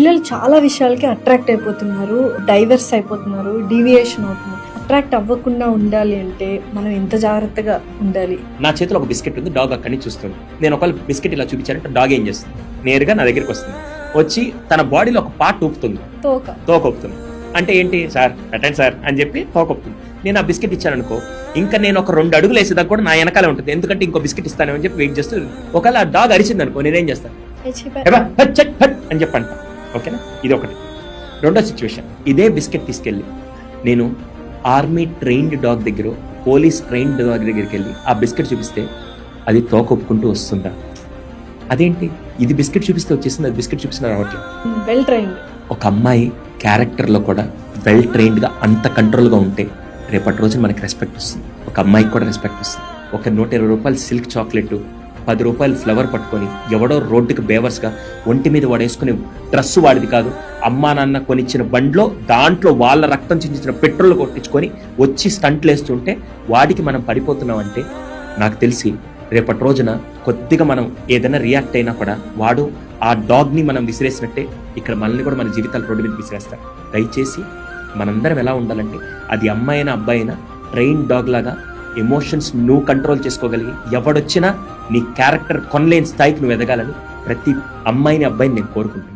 పిల్లలు చాలా విషయాలకి అట్రాక్ట్ అయిపోతున్నారు, డైవర్స్ అయిపోతున్నారు, డీవియేషన్ అవుతున్నారు. అట్రాక్ట్ అవ్వకుండా ఉండాలి అంటే మనం ఎంత జాగ్రత్తగా ఉండాలి? నా చేతిలో ఒక బిస్కెట్ ఉంది, డాగ్ అక్కడి నుంచి చూస్తుంది. నేను ఒకవేళ బిస్కెట్ ఇలా చూపించానంటే డాగ్ ఏం చేస్తుంది, నేరుగా నా దగ్గరికి వస్తుంది, వచ్చి తన బాడీలో ఒక పార్ట్ ఊపుతుంది, తోక ఊపుతుంది. అంటే ఏంటి సార్, అటెండ్ సార్ అని చెప్పి తోక ఊపుతుంది. నేను ఆ బిస్కెట్ ఇచ్చాను అనుకో, ఇంకా నేను ఒక 2 అడుగులు వేసేదాకా కూడా నా వెనకాలే ఉంటుంది, ఎందుకంటే ఇంకో బిస్కెట్ ఇస్తాను అని చెప్పి వెయిట్ చేస్తూ. ఒకవేళ ఆ డాగ్ అరిచింది అనుకో, నేనేం చేస్తాను అని చెప్పంట. ఓకేనా, ఇది ఒకటి. రెండో సిచ్యువేషన్, ఇదే బిస్కెట్ తీసుకెళ్ళి నేను ఆర్మీ ట్రైన్డ్ డాగ్ దగ్గర, పోలీస్ ట్రైన్డ్ డాగ్ దగ్గరికి వెళ్ళి ఆ బిస్కెట్ చూపిస్తే అది తోక ఒప్పుకుంటూ వస్తుందా? అదేంటి, ఇది బిస్కెట్ చూపిస్తే వచ్చేసింది, అది బిస్కెట్ చూపిస్తున్నా రావట్లేదు. వెల్ ట్రైన్డ్ ఒక అమ్మాయి క్యారెక్టర్లో కూడా వెల్ ట్రైన్డ్గా అంత కంట్రోల్గా ఉంటే రేపటి రోజున మనకి రెస్పెక్ట్ వస్తుంది, ఒక అమ్మాయికి కూడా రెస్పెక్ట్ వస్తుంది. ఒక 120 రూపాయలు సిల్క్ చాక్లెట్, 10 రూపాయలు ఫ్లవర్ పట్టుకొని ఎవడో రోడ్డుకి బేవర్స్గా ఒంటి మీద వాడేసుకుని డ్రెస్సు వాడిది కాదు, అమ్మా నాన్న కొనిచ్చిన బండ్లో దాంట్లో వాళ్ళ రక్తం చించిన పెట్రోల్ కొట్టించుకొని వచ్చి స్టంట్లు వేస్తుంటే వాడికి మనం పడిపోతున్నాం అంటే నాకు తెలిసి రేపటి రోజున కొద్దిగా మనం ఏదైనా రియాక్ట్ అయినా కూడా వాడు ఆ డాగ్ని మనం విసిరేసినట్టే ఇక్కడ మనల్ని కూడా మన జీవితాలు రోడ్డు మీద విసిరేస్తారు. దయచేసి మనందరం ఎలా ఉండాలంటే, అది అమ్మాయి అయినా అబ్బాయి అయినా ట్రైన్ డాగ్ లాగా ఎమోషన్స్ నువ్వు కంట్రోల్ చేసుకోగలిగి ఎవడొచ్చినా నీ క్యారెక్టర్ కొనలేని స్థాయికి నువ్వు ఎదగాలని ప్రతి అమ్మాయిని అబ్బాయిని నేను కోరుకుంటున్నాను.